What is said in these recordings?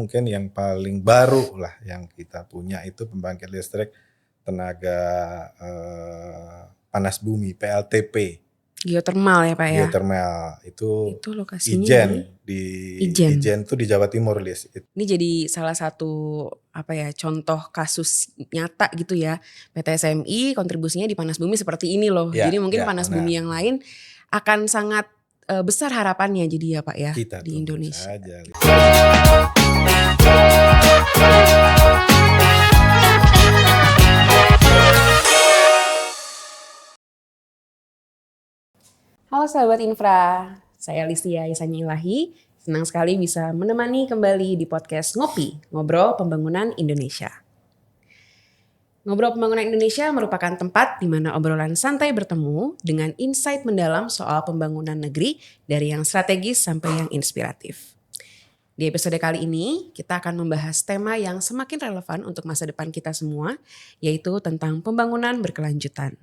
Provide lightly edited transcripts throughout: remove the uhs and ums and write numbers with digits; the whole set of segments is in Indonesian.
Mungkin yang paling baru lah yang kita punya itu pembangkit listrik tenaga panas bumi PLTP. Geothermal ya Pak ya? Geothermal itu lokasinya Ijen di Ijen. Ijen. Itu di Jawa Timur, Lis. Ini jadi salah satu contoh kasus nyata gitu ya. PT SMI kontribusinya di panas bumi seperti ini loh. Ya, Jadi mungkin panas benar. bumi yang lain akan sangat besar harapannya jadi ya Pak ya Kita di tunggu Indonesia. saja, Lis. Halo sahabat Infra, saya Listia Yesanya Ilahi. Senang sekali bisa menemani kembali di podcast Ngopi, Ngobrol Pembangunan Indonesia. Ngobrol Pembangunan Indonesia merupakan tempat di mana obrolan santai bertemu dengan insight mendalam soal pembangunan negeri dari yang strategis sampai yang inspiratif. Di episode kali ini, kita akan membahas tema yang semakin relevan untuk masa depan kita semua, yaitu tentang pembangunan berkelanjutan.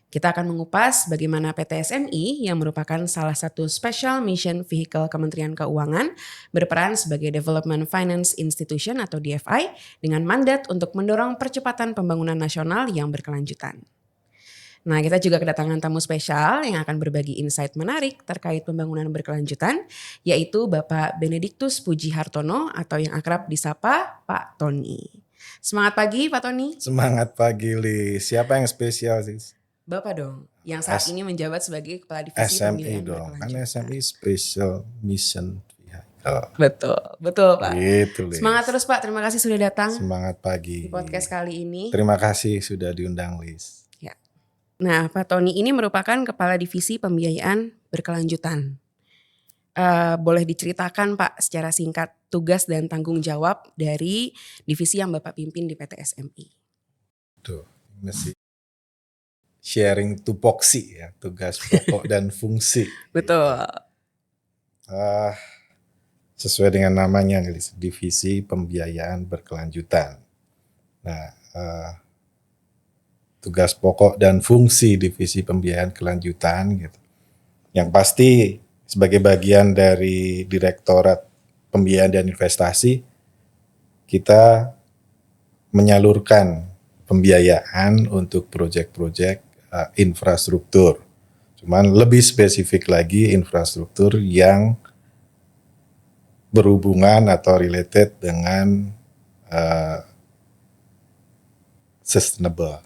Kita akan mengupas bagaimana PT SMI yang merupakan salah satu Special Mission Vehicle Kementerian Keuangan berperan sebagai Development Finance Institution atau DFI dengan mandat untuk mendorong percepatan pembangunan nasional yang berkelanjutan. Nah, kita juga kedatangan tamu spesial yang akan berbagi insight menarik terkait pembangunan berkelanjutan, yaitu Bapak Benediktus Puji Hartono atau yang akrab disapa Pak Tony. Semangat pagi Pak Tony. Semangat pagi, Lis. Siapa yang spesial, Sis? Bapak dong, yang saat ini menjabat sebagai Kepala Divisi SMI Pembiayaan dong, kan Berkelanjutan. SMI Special Mission Vehicle. Betul Pak. Gitu, Lis. Semangat terus Pak, terima kasih sudah datang Semangat pagi. di podcast kali ini. Terima kasih sudah diundang, Lis. Ya. Nah, Pak Tony ini merupakan Kepala Divisi Pembiayaan Berkelanjutan. Boleh diceritakan Pak secara singkat tugas dan tanggung jawab dari divisi yang Bapak pimpin di PT SMI? Tuh, mesti sharing tupoksi ya, tugas pokok dan fungsi. Betul. Sesuai dengan namanya, Divisi Pembiayaan Berkelanjutan. Nah, tugas pokok dan fungsi Divisi Pembiayaan Kelanjutan gitu. Yang pasti sebagai bagian dari Direktorat Pembiayaan dan Investasi, kita menyalurkan pembiayaan untuk proyek-proyek infrastruktur. Cuman lebih spesifik lagi infrastruktur yang berhubungan atau related dengan sustainable.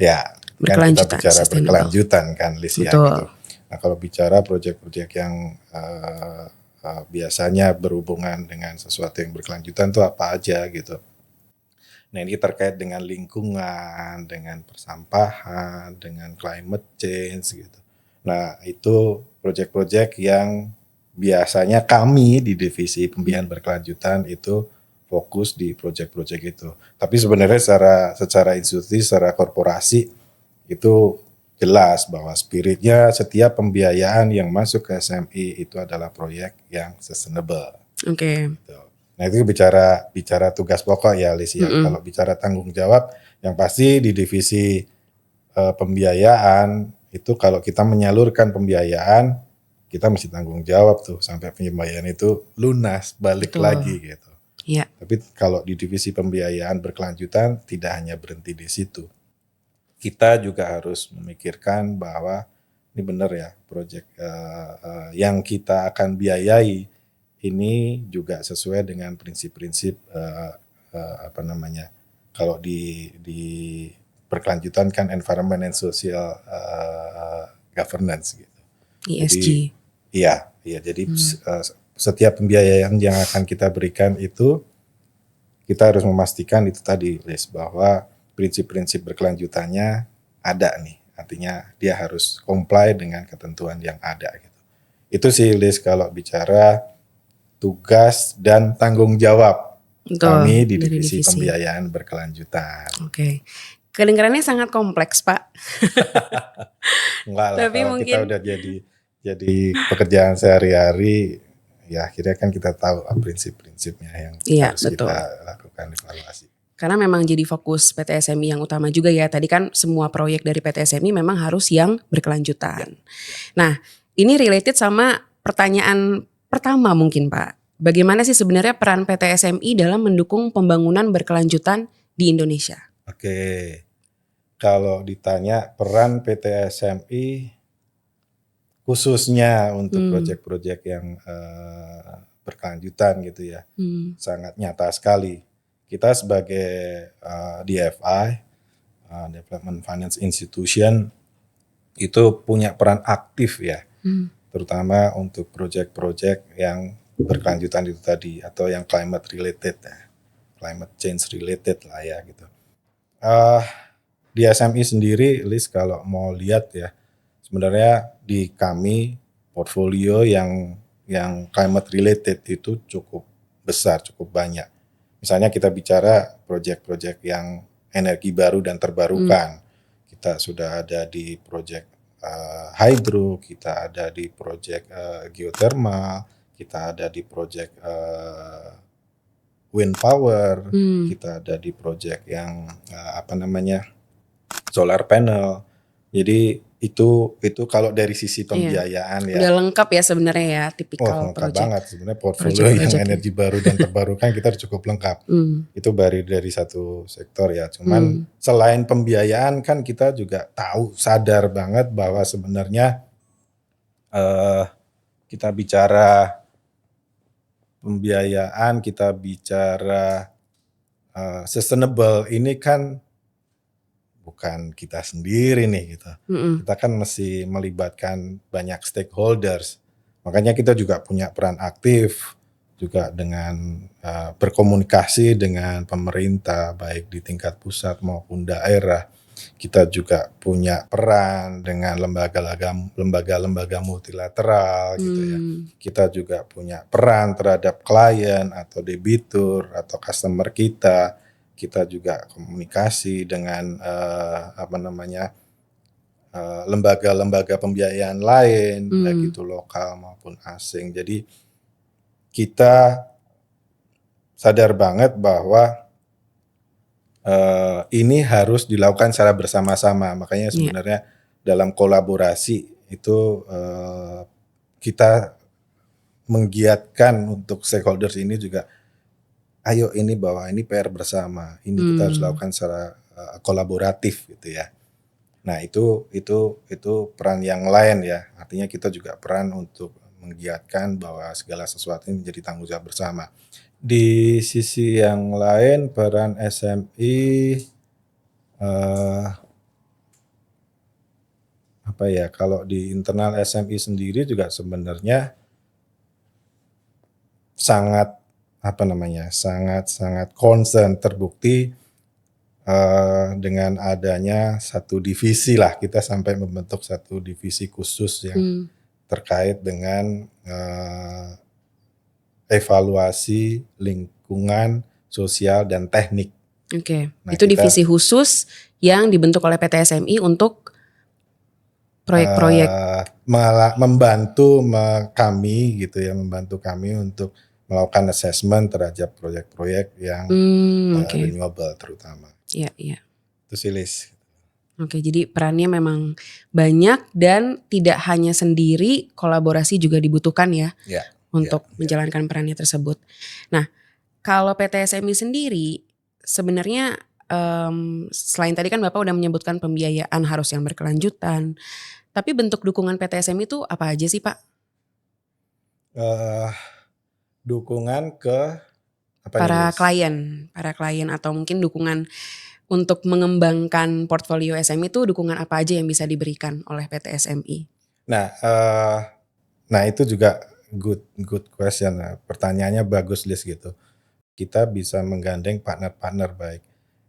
Ya, berkelanjutan. Kan kita bicara berkelanjutan kan, Lisia gitu. Nah, kalau bicara proyek-proyek yang biasanya berhubungan dengan sesuatu yang berkelanjutan itu apa aja gitu. Nah, ini terkait dengan lingkungan, dengan persampahan, dengan climate change gitu. Nah, itu proyek-proyek yang biasanya kami di Divisi Pembiayaan Berkelanjutan itu fokus di proyek-proyek itu. Tapi sebenarnya secara institusi, secara korporasi itu jelas bahwa spiritnya setiap pembiayaan yang masuk ke SMI itu adalah proyek yang sustainable. Oke. Gitu. Nah, itu bicara tugas pokok ya, Lis ya. Kalau bicara tanggung jawab, yang pasti di divisi pembiayaan itu kalau kita menyalurkan pembiayaan, kita mesti tanggung jawab tuh sampai pembiayaan itu lunas, balik lagi gitu. Ya. Tapi kalau di divisi pembiayaan berkelanjutan tidak hanya berhenti di situ. Kita juga harus memikirkan bahwa ini benar ya, proyek yang kita akan biayai ini juga sesuai dengan prinsip-prinsip kalau di berkelanjutan kan environment and social governance gitu. ESG. Jadi setiap pembiayaan yang akan kita berikan itu kita harus memastikan itu tadi, Lis, bahwa prinsip-prinsip berkelanjutannya ada nih. Artinya dia harus comply dengan ketentuan yang ada gitu. Itu sih, Lis, kalau bicara tugas dan tanggung jawab kami di divisi pembiayaan berkelanjutan. Oke. Kedengarannya sangat kompleks, Pak. Enggak lah, tapi kalau kita udah jadi pekerjaan sehari-hari, ya akhirnya kan kita tahu prinsip-prinsipnya yang harus kita lakukan evaluasi. Karena memang jadi fokus PT SMI yang utama juga ya. Tadi kan semua proyek dari PT SMI memang harus yang berkelanjutan. Nah, ini related sama pertanyaan pertama mungkin Pak. Bagaimana sih sebenarnya peran PT SMI dalam mendukung pembangunan berkelanjutan di Indonesia? Oke, kalau ditanya peran PT SMI khususnya untuk proyek-proyek yang berkelanjutan gitu ya, sangat nyata sekali. Kita sebagai DFI, Development Finance Institution, itu punya peran aktif ya, terutama untuk proyek-proyek yang berkelanjutan itu tadi, atau yang climate related ya, climate change related lah ya gitu. Di SMI sendiri, Liz, kalau mau lihat ya, sebenarnya di kami portfolio yang climate related itu cukup besar, cukup banyak. Misalnya kita bicara proyek-proyek yang energi baru dan terbarukan. Kita sudah ada di proyek hydro, kita ada di proyek geothermal, kita ada di proyek wind power, kita ada di proyek yang solar panel. Jadi itu kalau dari sisi pembiayaan ya. Udah lengkap ya sebenarnya ya, tipikal lengkap project. banget sebenarnya portfolio yang energi baru dan terbarukan kita cukup lengkap. Itu baru dari satu sektor ya. Cuman selain pembiayaan kan kita juga sadar banget bahwa sebenarnya kita bicara pembiayaan, kita bicara sustainable ini kan bukan kita sendiri nih gitu. Kita kan mesti melibatkan banyak stakeholders. Makanya kita juga punya peran aktif juga dengan berkomunikasi dengan pemerintah baik di tingkat pusat maupun daerah. Kita juga punya peran dengan lembaga-lembaga multilateral gitu ya. Kita juga punya peran terhadap klien atau debitur atau customer kita. Kita juga komunikasi dengan lembaga-lembaga pembiayaan lain, baik itu lokal maupun asing. Jadi kita sadar banget bahwa ini harus dilakukan secara bersama-sama. Makanya sebenarnya dalam kolaborasi itu kita menggiatkan untuk stakeholders ini juga, ayo ini bahwa ini PR bersama, ini kita harus lakukan secara kolaboratif gitu ya. Nah itu peran yang lain ya, artinya kita juga peran untuk menggiatkan bahwa segala sesuatu ini menjadi tanggung jawab bersama. Di sisi yang lain peran SMI kalau di internal SMI sendiri juga sebenarnya sangat concern, terbukti dengan adanya satu divisi lah, kita sampai membentuk satu divisi khusus yang terkait dengan evaluasi lingkungan, sosial, dan teknik. Oke, nah, itu divisi khusus yang dibentuk oleh PT SMI untuk proyek-proyek membantu kami untuk melakukan assessment terhadap proyek-proyek yang renewable terutama. Iya. Itu sih, Liz. Oke, jadi perannya memang banyak dan tidak hanya sendiri, kolaborasi juga dibutuhkan ya untuk menjalankan perannya tersebut. Nah, kalau PT SMI sendiri sebenarnya selain tadi kan Bapak udah menyebutkan pembiayaan harus yang berkelanjutan, tapi bentuk dukungan PT SMI itu apa aja sih Pak? Dukungan ke para klien atau mungkin dukungan untuk mengembangkan portfolio SMI itu dukungan apa aja yang bisa diberikan oleh PT SMI? Nah itu juga good question. Pertanyaannya bagus, Liz, gitu. Kita bisa menggandeng partner-partner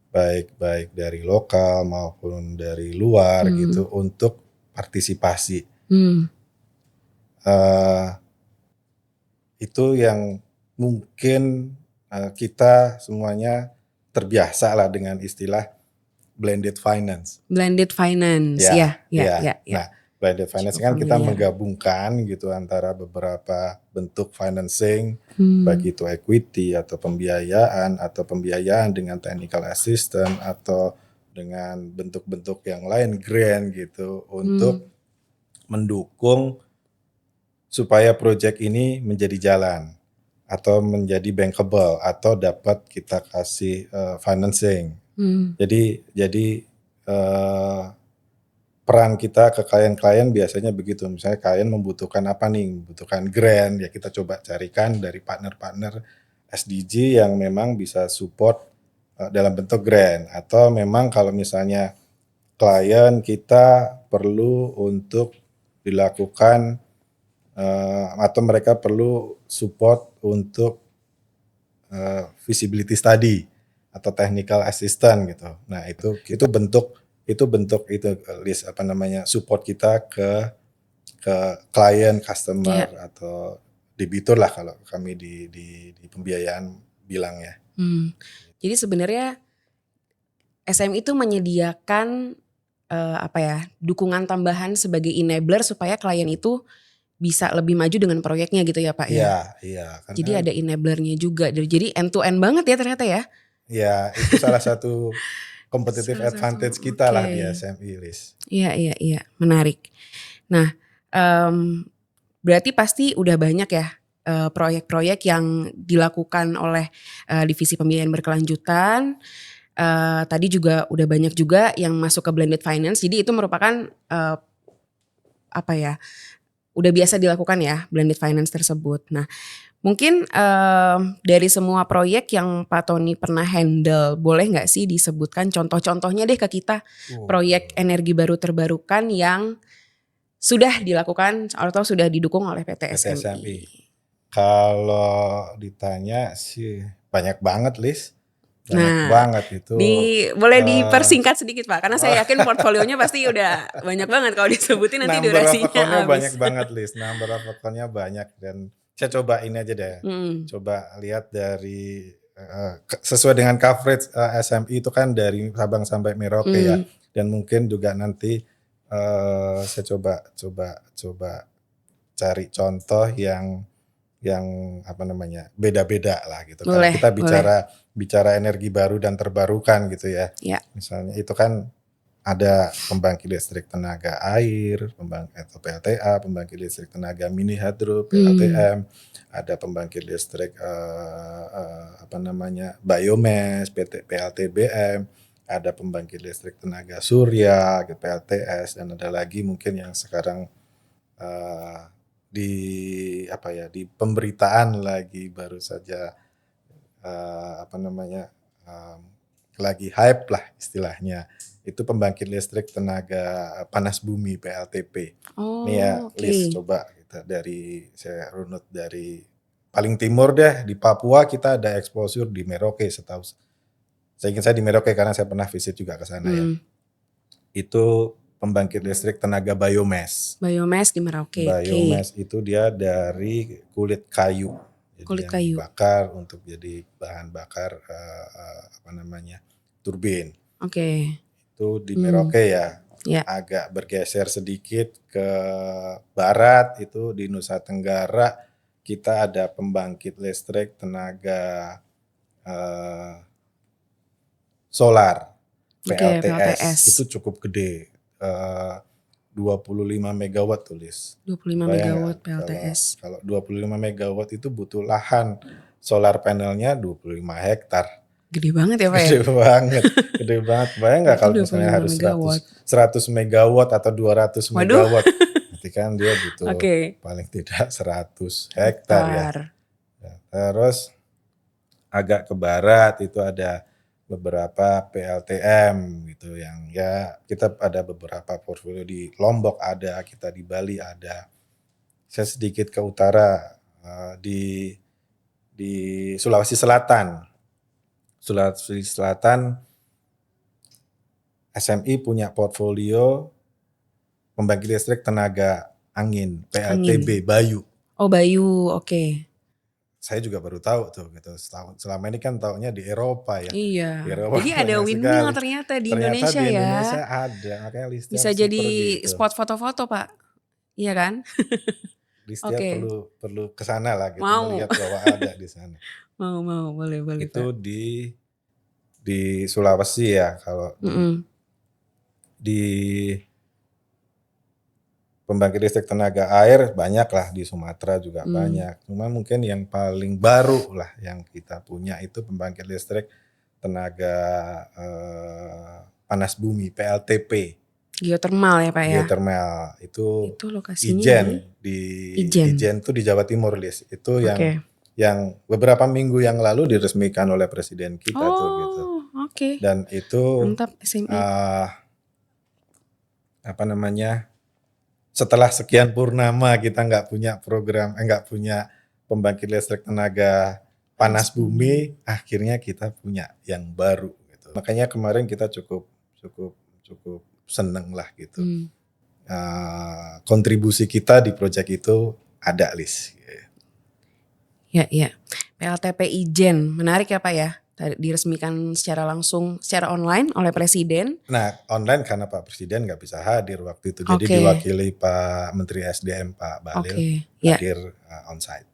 baik dari lokal maupun dari luar gitu untuk partisipasi. Itu yang mungkin kita semuanya terbiasa lah dengan istilah blended finance. Blended finance, ya. Nah, blended finance kan kita menggabungkan gitu antara beberapa bentuk financing, baik itu equity atau pembiayaan dengan technical assistance atau dengan bentuk-bentuk yang lain, grant gitu, untuk mendukung supaya proyek ini menjadi jalan. atau menjadi bankable atau dapat kita kasih financing. Jadi peran kita ke klien-klien biasanya begitu. Misalnya klien membutuhkan apa nih? Membutuhkan grant, ya kita coba carikan dari partner-partner SDG yang memang bisa support dalam bentuk grant. Atau memang kalau misalnya klien kita perlu untuk dilakukan atau mereka perlu support untuk feasibility study atau technical assistant gitu. Nah, itu bentuk list apa namanya support kita ke klien, customer atau debitur lah kalau kami di pembiayaan bilang ya. Jadi sebenarnya SM itu menyediakan dukungan tambahan sebagai enabler supaya klien itu bisa lebih maju dengan proyeknya gitu ya Pak ya. Iya. Jadi ada enablernya juga. Jadi end to end banget ya ternyata ya. Ya, itu salah satu competitive advantage kita lah di SMI, Liz. Iya, menarik. Nah, berarti pasti udah banyak ya proyek-proyek yang dilakukan oleh divisi pembiayaan berkelanjutan. Tadi juga udah banyak juga yang masuk ke blended finance. Jadi itu merupakan udah biasa dilakukan ya blended finance tersebut. Nah, mungkin dari semua proyek yang Pak Tony pernah handle, boleh nggak sih disebutkan contoh-contohnya deh ke kita proyek energi baru terbarukan yang sudah dilakukan atau sudah didukung oleh PT SMI? Kalau ditanya sih banyak banget, Liz. Banyak banget itu. Boleh dipersingkat sedikit Pak, karena saya yakin portfolionya pasti udah banyak banget kalau disebutin nanti durasinya habis. Banyak banget, Liz. Number of account-nya banyak dan saya coba ini aja deh. Coba lihat dari sesuai dengan coverage SMI itu kan dari Sabang sampai Merauke ya. Dan mungkin juga nanti saya coba cari contoh yang apa namanya beda-beda lah gitu. Kalau kita bicara energi baru dan terbarukan gitu ya. Misalnya itu kan ada pembangkit listrik tenaga air, atau PLTA, pembangkit listrik tenaga mini hidro PLTM, ada pembangkit listrik biomass PLTBM, ada pembangkit listrik tenaga surya PLTS, dan ada lagi mungkin yang sekarang di pemberitaan lagi baru saja lagi hype lah istilahnya, itu pembangkit listrik tenaga panas bumi PLTP. Ini ya Liz, coba kita saya runut dari paling timur deh, di Papua kita ada exposure di Merauke setahu saya di Merauke karena saya pernah visit juga ke sana ya. Itu pembangkit listrik tenaga biomass. Biomass di Merauke. Biomass itu dia dari kulit kayu. Jadi yang bakar untuk jadi bahan bakar turbin. Itu di Merauke ya. Agak bergeser sedikit ke barat itu di Nusa Tenggara kita ada pembangkit listrik tenaga solar PLTS. Itu cukup gede. 25 megawatt tulis. 25 megawatt PLTS. Kalau 25 megawatt itu butuh lahan solar panelnya 25 hektar. Gede banget ya Pak ya? Gede banget. Bayang nggak kalau misalnya harus 100 megawatt atau 200 megawatt. Berarti kan dia butuh paling tidak 100 hektar ya. Terus agak ke barat itu ada beberapa PLTM gitu yang ya kita ada beberapa portfolio di Lombok ada, kita di Bali ada. Saya sedikit ke utara di Sulawesi Selatan. Sulawesi Selatan SMI punya portfolio pembangkit listrik tenaga angin PLTB Bayu. Oh Bayu, oke. Saya juga baru tahu tuh gitu. Selama ini kan taunya di Eropa ya. Iya. Di Eropa jadi ada windmill ternyata di Indonesia ya. Indonesia ada, makanya listnya bisa jadi gitu. Spot foto-foto Pak. Iya kan? Listnya perlu ke sana lah gitu, melihat bahwa ada di sana. Mau, boleh itu Pak. di Sulawesi ya, kalau di pembangkit listrik tenaga air banyak lah di Sumatera juga banyak. Cuma mungkin yang paling baru lah yang kita punya itu pembangkit listrik tenaga panas bumi PLTP. Geothermal ya Pak ya? Geothermal itu lokasinya Ijen Ijen. Ijen itu di Jawa Timur, Lis. Itu Oke. yang beberapa minggu yang lalu diresmikan oleh presiden kita tuh gitu. Oke. Dan itu Mantap SMI. apa namanya? Setelah sekian purnama kita nggak punya program, nggak punya pembangkit listrik tenaga panas bumi, akhirnya kita punya yang baru gitu. Makanya kemarin kita cukup seneng lah gitu. Kontribusi kita di proyek itu ada, Lis. Ya. PLTP Ijen, menarik ya Pak ya. Diresmikan secara langsung, secara online oleh Presiden. Nah, online karena Pak Presiden nggak bisa hadir waktu itu. Jadi diwakili Pak Menteri SDM Pak Bahlil hadir onsite,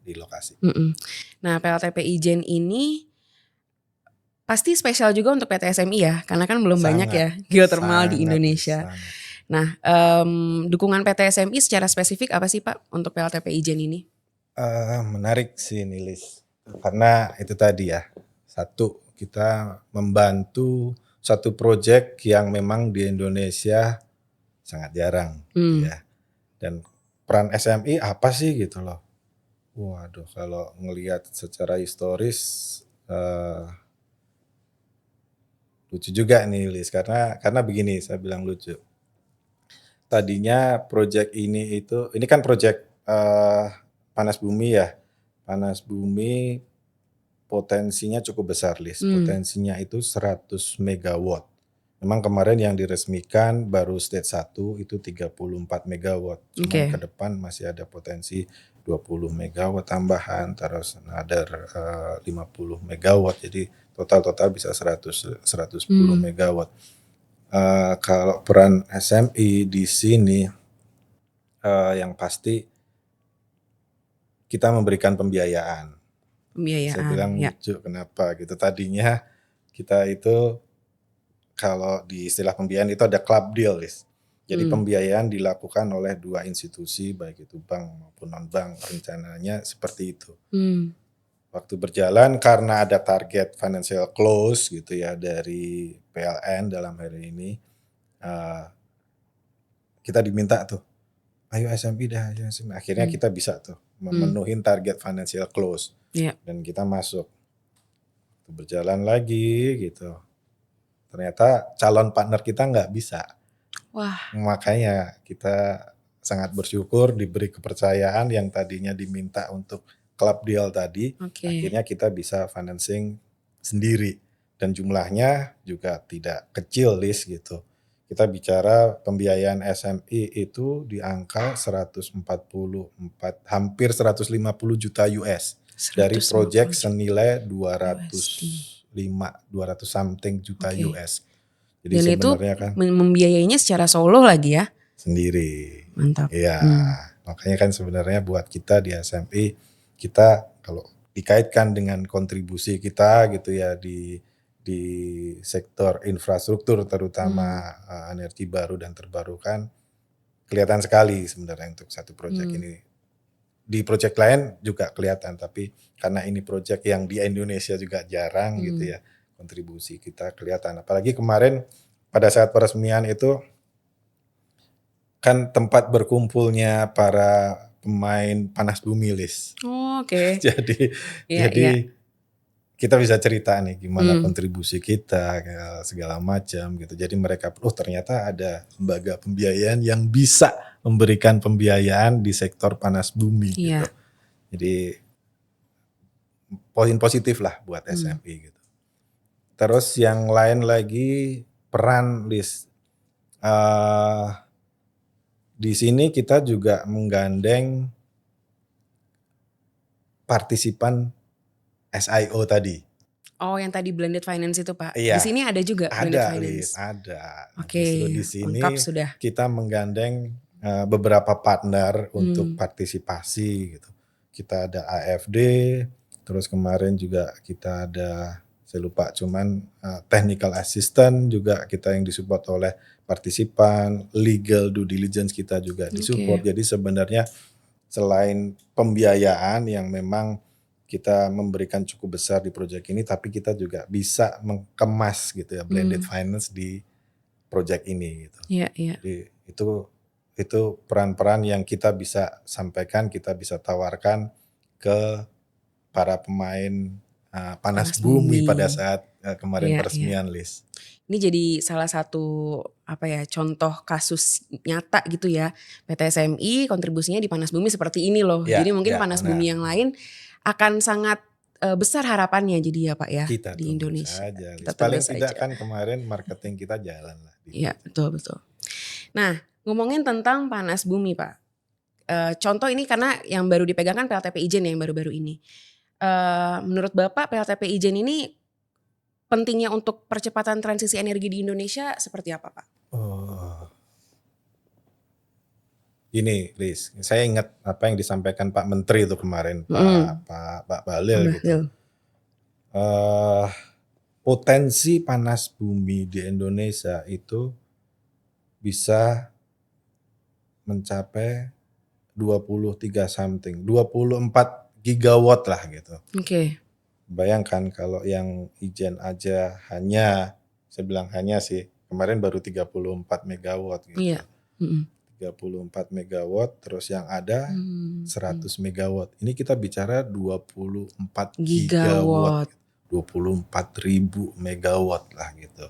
di lokasi. Nah, PLTP Ijen ini pasti spesial juga untuk PT SMI ya, karena kan belum banyak ya geothermal di Indonesia. Nah, dukungan PT SMI secara spesifik apa sih Pak untuk PLTP Ijen ini? Menarik sih Nilis, karena itu tadi ya, satu kita membantu satu proyek yang memang di Indonesia sangat jarang gitu ya. Dan peran SMI apa sih gitu loh. Waduh, kalau ngelihat secara historis lucu juga nih Lis, karena begini, saya bilang lucu. Tadinya proyek ini kan proyek panas bumi ya. Panas bumi potensinya cukup besar, Lis. Potensinya itu 100 megawatt. Memang kemarin yang diresmikan baru stage 1 itu 34 megawatt. Cuma ke depan masih ada potensi 20 megawatt tambahan, terus another 50 megawatt. Jadi total bisa 110 megawatt. Kalau peran SMI di sini yang pasti kita memberikan pembiayaan. Saya bilang lucu kenapa gitu. Tadinya kita itu kalau di istilah pembiayaan itu ada club deal, Lis. Jadi pembiayaan dilakukan oleh dua institusi baik itu bank maupun non-bank, rencananya seperti itu. Waktu berjalan karena ada target financial close gitu ya dari PLN dalam hari ini, kita diminta tuh, ayo SMI dah, akhirnya kita bisa tuh memenuhi target financial close. Dan kita masuk, berjalan lagi gitu. Ternyata calon partner kita nggak bisa. Makanya kita sangat bersyukur diberi kepercayaan yang tadinya diminta untuk club deal tadi, akhirnya kita bisa financing sendiri. Dan jumlahnya juga tidak kecil, Lis gitu. Kita bicara pembiayaan SMI itu di angka hampir 150 juta US. Dari proyek senilai 200 something juta US. Jadi dan sebenarnya itu kan membiayainya secara solo lagi ya? Sendiri. Mantap. Iya, makanya kan sebenarnya buat kita di SMI, kita kalau dikaitkan dengan kontribusi kita gitu ya di sektor infrastruktur terutama energi baru dan terbarukan, kelihatan sekali sebenarnya untuk satu proyek ini. Di proyek lain juga kelihatan, tapi karena ini proyek yang di Indonesia juga jarang gitu ya, kontribusi kita kelihatan. Apalagi kemarin pada saat peresmian itu kan tempat berkumpulnya para pemain panas bumi, Lis. Jadi kita bisa cerita nih gimana kontribusi kita segala macam gitu. Jadi mereka ternyata ada lembaga pembiayaan yang bisa memberikan pembiayaan di sektor panas bumi gitu. Jadi poin positif lah buat SMI gitu. Terus yang lain lagi peran, Lis. Di sini kita juga menggandeng partisipan SIO tadi. Oh, yang tadi blended finance itu Pak. Iya, di sini ada juga blended finance. Ada. Oke, di sini sudah. Kita menggandeng beberapa partner untuk partisipasi gitu. Kita ada AFD, terus kemarin juga kita ada saya lupa, cuman technical assistant juga kita yang disupport oleh partisipan, legal due diligence kita juga disupport. Jadi sebenarnya selain pembiayaan yang memang kita memberikan cukup besar di proyek ini, tapi kita juga bisa mengemas gitu ya blended finance di proyek ini gitu. Jadi itu peran-peran yang kita bisa sampaikan, kita bisa tawarkan ke para pemain panas bumi pada saat kemarin peresmian list. Ini jadi salah satu contoh kasus nyata gitu ya. PT SMI kontribusinya di panas bumi seperti ini loh. Jadi mungkin panas bumi yang lain akan sangat besar harapannya jadi ya Pak ya kita di Indonesia. Kita paling tidak kan kemarin marketing kita jalan lah. Iya betul. Nah ngomongin tentang panas bumi Pak. Contoh ini karena yang baru dipegang kan PLTP Ijen yang baru-baru ini. Menurut Bapak PLTP Ijen ini pentingnya untuk percepatan transisi energi di Indonesia seperti apa Pak? Gini Liz, saya ingat apa yang disampaikan Pak Menteri itu kemarin, Pak Bahlil gitu. Potensi panas bumi di Indonesia itu bisa mencapai 24 gigawatt lah gitu. Bayangkan kalau yang Ijen aja hanya, saya bilang hanya sih, kemarin baru 34 megawatt gitu. 34 megawatt, terus yang ada 100 megawatt. Ini kita bicara 24 gigawatt. 24.000 megawatt lah gitu.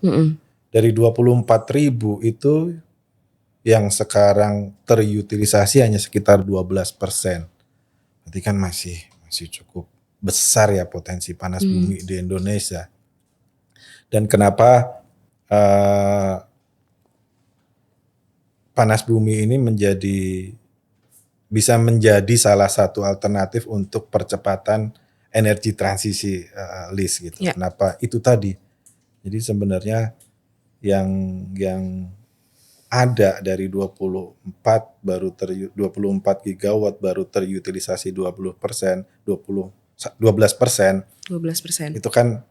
Dari 24.000 itu yang sekarang terutilisasi hanya sekitar 12%. Berarti kan masih cukup besar ya potensi panas bumi di Indonesia. Dan kenapa panas bumi ini bisa menjadi salah satu alternatif untuk percepatan energi transisi list gitu. Kenapa? Itu tadi. Jadi sebenarnya yang ada dari 24 gigawatt baru terutilisasi 12%. Itu kan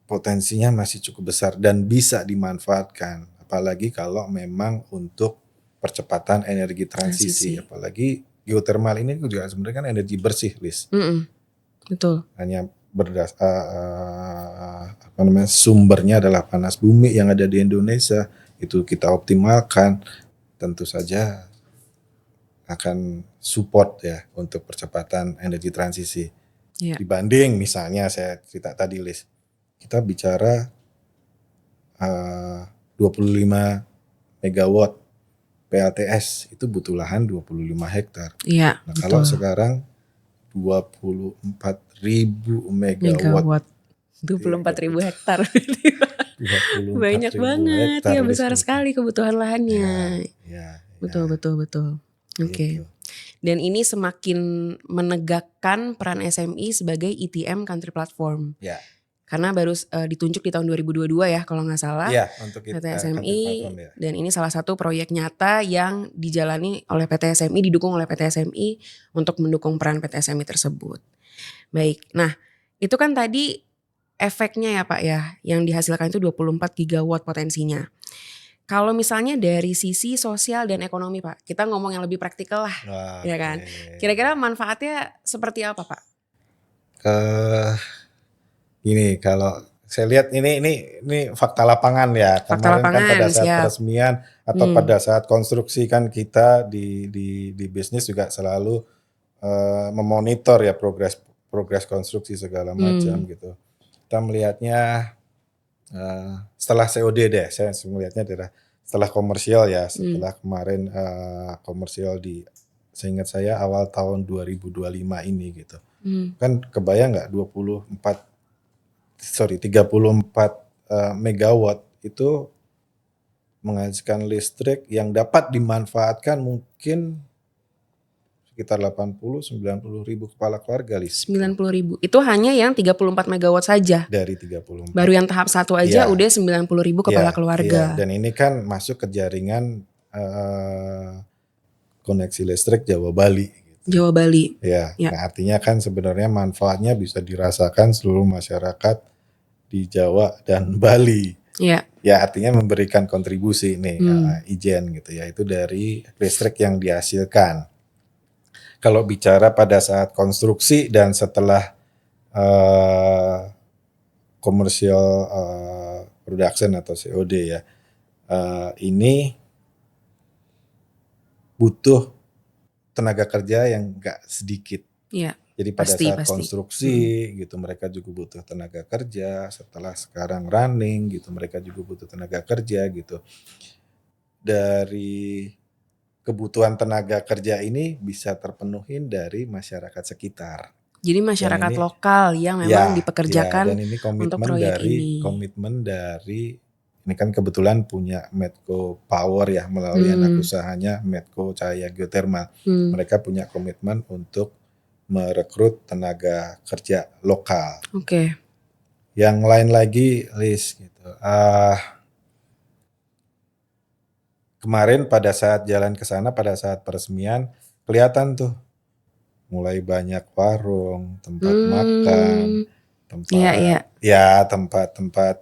potensinya masih cukup besar dan bisa dimanfaatkan, apalagi kalau memang untuk percepatan energi transisi. Apalagi geothermal ini juga sebenarnya kan energi bersih, Liz. Betul. Hanya sumbernya adalah panas bumi yang ada di Indonesia, itu kita optimalkan, tentu saja akan support ya untuk percepatan energi transisi. Dibanding misalnya saya cerita tadi Liz, kita bicara 25 megawatt PLTS itu butuh lahan 25 hektar. Nah kalau sekarang 24.000 megawatt. 24.000 hektar. Banyak banget hektar, ya, besar sekali kebutuhan lahannya. Betul. Oke. Dan ini semakin menegakkan peran SMI sebagai ETM country platform. Karena baru ditunjuk di tahun 2022 ya kalau nggak salah. Untuk PT SMI dan ini salah satu proyek nyata yang dijalani oleh PT SMI, didukung oleh PT SMI untuk mendukung peran PT SMI tersebut. Baik. Nah, itu kan tadi efeknya ya Pak ya, yang dihasilkan itu 24 gigawatt potensinya. Kalau misalnya dari sisi sosial dan ekonomi Pak, kita ngomong yang lebih praktikal lah, ya kan? Kira-kira manfaatnya seperti apa Pak? Gini, kalau saya lihat ini fakta lapangan ya. Kemarin kan pada saat peresmian atau pada saat konstruksi kan kita di bisnis juga selalu memonitor ya progres konstruksi segala macam gitu. Kita melihatnya setelah COD deh, saya melihatnya adalah setelah komersial ya, setelah kemarin komersial saya ingat saya awal tahun 2025 ini gitu. Kan kebayang nggak 34 megawatt itu menghasilkan listrik yang dapat dimanfaatkan mungkin sekitar 80-90 ribu kepala keluarga. 90 ribu, itu hanya yang 34 megawatt saja? Dari 34. Baru yang tahap 1 aja udah 90 ribu kepala keluarga. Dan ini kan masuk ke jaringan koneksi listrik Jawa Bali. Jawa Bali. Nah artinya kan sebenarnya manfaatnya bisa dirasakan seluruh masyarakat di Jawa dan Bali. Iya. Ya artinya memberikan kontribusi nih Ijen gitu ya, itu dari listrik yang dihasilkan. Kalau bicara pada saat konstruksi dan setelah commercial production atau COD ya, ini butuh tenaga kerja yang nggak sedikit. Iya. Jadi pada Pasti. saat konstruksi gitu mereka juga butuh tenaga kerja. Setelah sekarang running gitu mereka juga butuh tenaga kerja gitu. Dari kebutuhan tenaga kerja ini bisa terpenuhin dari masyarakat sekitar. Jadi Dan masyarakat ini lokal yang memang dipekerjakan dan ini untuk proyek ini. komitmen dari ini kan kebetulan punya Medco Power ya melalui anak usahanya Medco Cahaya Geothermal. Mereka punya komitmen untuk merekrut tenaga kerja lokal. Oke. Yang lain lagi Liz gitu. Kemarin pada saat jalan ke sana pada saat peresmian kelihatan tuh mulai banyak warung, tempat makan, tempat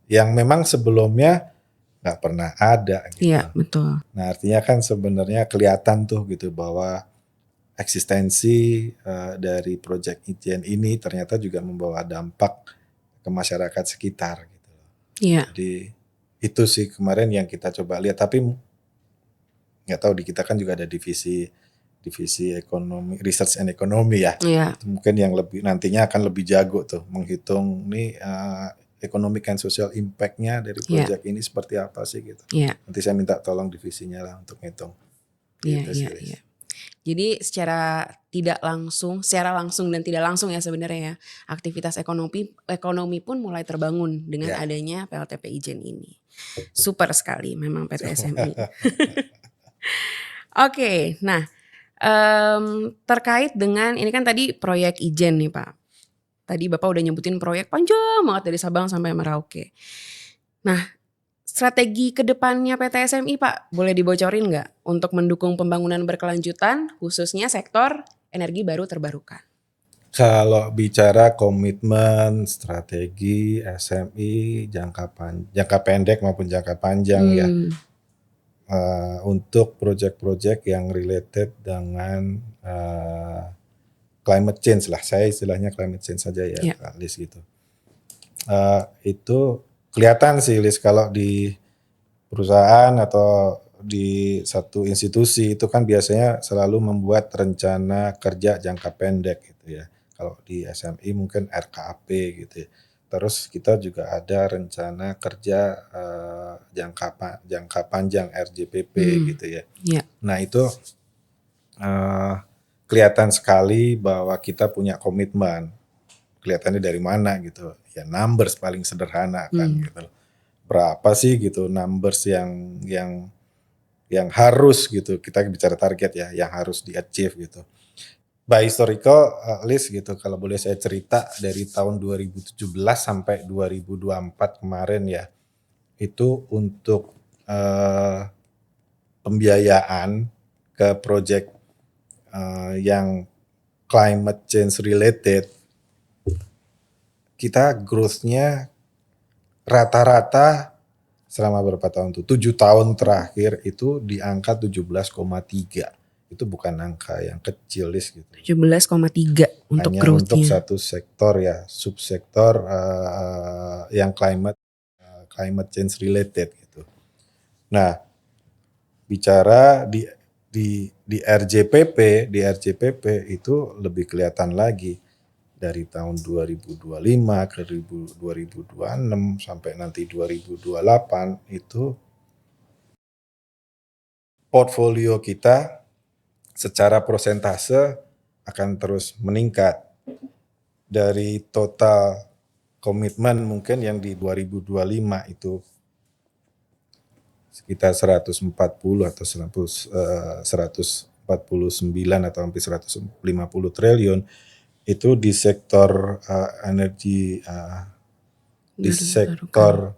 yang memang sebelumnya nggak pernah ada gitu. Iya, betul. Nah artinya kan sebenarnya kelihatan tuh gitu bahwa eksistensi dari Project Ijen ini ternyata juga membawa dampak ke masyarakat sekitar gitu. Iya. Jadi itu sih kemarin yang kita coba lihat, tapi nggak tahu di kita kan juga ada divisi ekonomi, research and economy ya. Iya. Itu mungkin yang lebih nantinya akan lebih jago tuh menghitung nih economic and social impact-nya dari project ini seperti apa sih gitu. Iya. Nanti saya minta tolong divisinya lah untuk ngitung. Iya. Jadi secara langsung dan tidak langsung ya sebenarnya ya, aktivitas ekonomi pun mulai terbangun dengan adanya PLTP Ijen ini. Super sekali memang PT SMI. Oke, nah terkait dengan ini kan tadi proyek Ijen nih Pak. Tadi Bapak udah nyebutin proyek panjang banget dari Sabang sampai Merauke. Nah, strategi kedepannya PT SMI Pak, boleh dibocorin nggak untuk mendukung pembangunan berkelanjutan khususnya sektor energi baru terbarukan? Kalau bicara komitmen strategi SMI jangka pendek maupun jangka panjang ya, untuk proyek-proyek yang related dengan climate change lah, saya istilahnya climate change saja ya, Liz gitu. Itu kelihatan sih Liz kalau di perusahaan atau di satu institusi itu kan biasanya selalu membuat rencana kerja jangka pendek gitu ya. Kalau di SMI mungkin RKAP gitu ya. Terus kita juga ada rencana kerja jangka panjang RJPP gitu ya. Nah itu kelihatan sekali bahwa kita punya komitmen. Kelihatannya dari mana gitu. Ya numbers paling sederhana kan gitu. Berapa sih gitu numbers yang harus gitu, kita bicara target ya, yang harus di-achieve gitu. By historical list gitu, kalau boleh saya cerita dari tahun 2017 sampai 2024 kemarin ya, itu untuk pembiayaan ke project yang climate change related, kita growth-nya rata-rata selama berapa tahun tuh? 7 tahun terakhir itu di angka 17,3. Itu bukan angka yang kecil gitu. 17,3 untuk hanya growth-nya. Untuk satu sektor ya, subsektor yang climate change related gitu. Nah, bicara di RJPP itu lebih kelihatan lagi. Dari tahun 2025 ke 2026 sampai nanti 2028 itu portfolio kita secara prosentase akan terus meningkat. Dari total komitmen mungkin yang di 2025 itu sekitar 140 atau 149 atau hampir 150 triliun. Itu di sektor energi, di sektor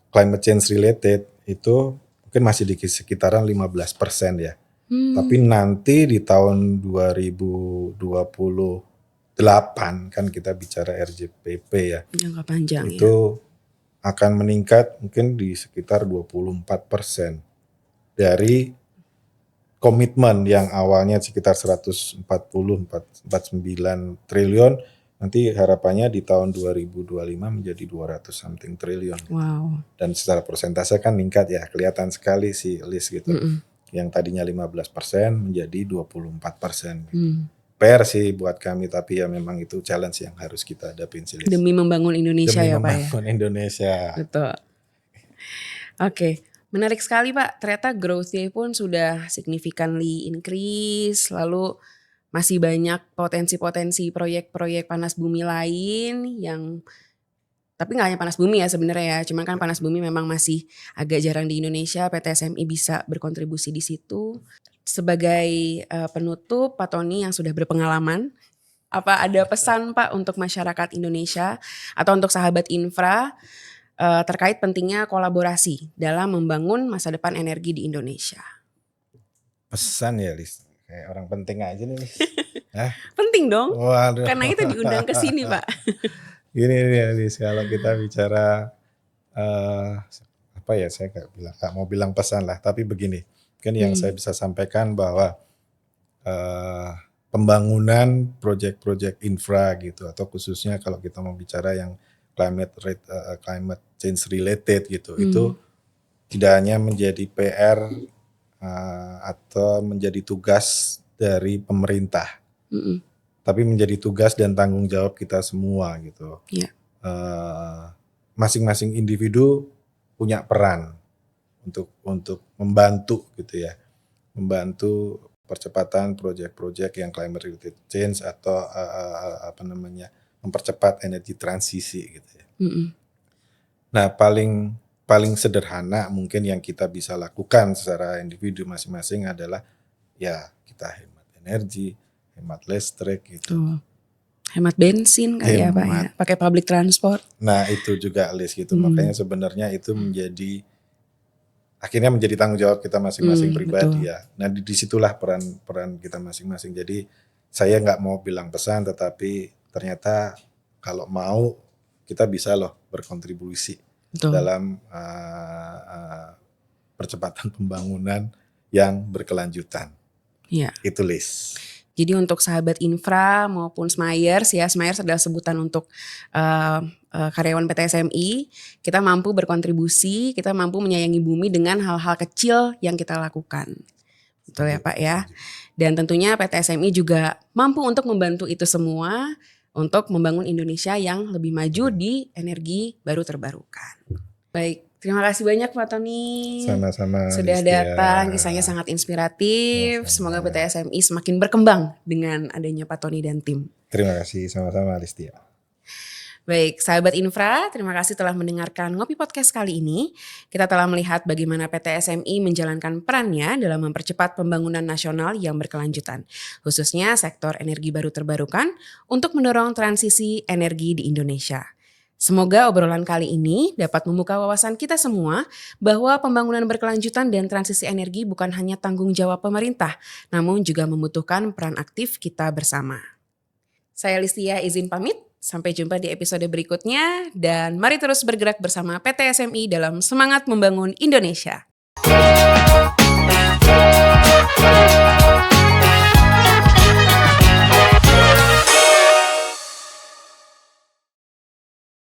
climate change related itu mungkin masih di sekitaran 15% ya. Tapi nanti di tahun 2028 kan kita bicara RJPP ya. Jangka panjang ya. Itu akan meningkat mungkin di sekitar 24% dari komitmen yang awalnya sekitar 149 triliun, nanti harapannya di tahun 2025 menjadi 200 something triliun. Wow. Dan secara persentase kan meningkat ya, kelihatan sekali sih Liz gitu. Yang tadinya 15% menjadi 24%. PR sih buat kami, tapi ya memang itu challenge yang harus kita hadapin sih Liz. Demi membangun Indonesia Demi ya Pak ya. membangun Indonesia. Betul. Oke. Menarik sekali Pak, ternyata growth-nya pun sudah significantly increase, lalu masih banyak potensi-potensi proyek-proyek panas bumi lain yang, tapi nggak hanya panas bumi ya sebenarnya ya, cuman kan panas bumi memang masih agak jarang di Indonesia, PT SMI bisa berkontribusi di situ. Sebagai penutup, Pak Tony yang sudah berpengalaman, apa ada pesan Pak untuk masyarakat Indonesia atau untuk sahabat infra terkait pentingnya kolaborasi dalam membangun masa depan energi di Indonesia? Pesan ya Liz, kayak orang penting aja nih Liz. Penting dong. Waduh. Karena itu diundang ke sini Pak. Gini nih Liz, kalau kita bicara apa ya, saya nggak mau bilang pesan lah, tapi begini, kan yang saya bisa sampaikan bahwa pembangunan proyek-proyek infra gitu, atau khususnya kalau kita mau bicara yang climate change related gitu, itu tidak hanya menjadi PR atau menjadi tugas dari pemerintah, tapi menjadi tugas dan tanggung jawab kita semua gitu. Masing-masing individu punya peran untuk membantu gitu ya, membantu percepatan proyek-proyek yang climate related change atau mempercepat energi transisi gitu ya. Nah paling sederhana mungkin yang kita bisa lakukan secara individu masing-masing adalah ya kita hemat energi, hemat listrik gitu. Hemat bensin kali ya Pak ya, pakai public transport. Nah itu juga Liz gitu, makanya sebenarnya itu akhirnya menjadi tanggung jawab kita masing-masing pribadi ya. Nah disitulah peran kita masing-masing. Jadi saya nggak mau bilang pesan, tetapi ternyata kalau mau kita bisa loh berkontribusi dalam percepatan pembangunan yang berkelanjutan. Itu Liz. Jadi untuk sahabat infra maupun Smayers ya, Smayers adalah sebutan untuk karyawan PT SMI, kita mampu berkontribusi, kita mampu menyayangi bumi dengan hal-hal kecil yang kita lakukan. Betul ya Pak ya. Dan tentunya PT SMI juga mampu untuk membantu itu semua untuk membangun Indonesia yang lebih maju di energi baru terbarukan. Baik. Terima kasih banyak Pak Tony. Sama-sama. Sudah datang, kisahnya sangat inspiratif. Semoga PT SMI semakin berkembang dengan adanya Pak Tony dan tim. Terima kasih, sama-sama Listia. Baik, sahabat infra, terima kasih telah mendengarkan Ngopi Podcast kali ini. Kita telah melihat bagaimana PT SMI menjalankan perannya dalam mempercepat pembangunan nasional yang berkelanjutan, khususnya sektor energi baru terbarukan untuk mendorong transisi energi di Indonesia. Semoga obrolan kali ini dapat membuka wawasan kita semua bahwa pembangunan berkelanjutan dan transisi energi bukan hanya tanggung jawab pemerintah, namun juga membutuhkan peran aktif kita bersama. Saya Listia izin pamit, sampai jumpa di episode berikutnya dan mari terus bergerak bersama PT SMI dalam semangat membangun Indonesia.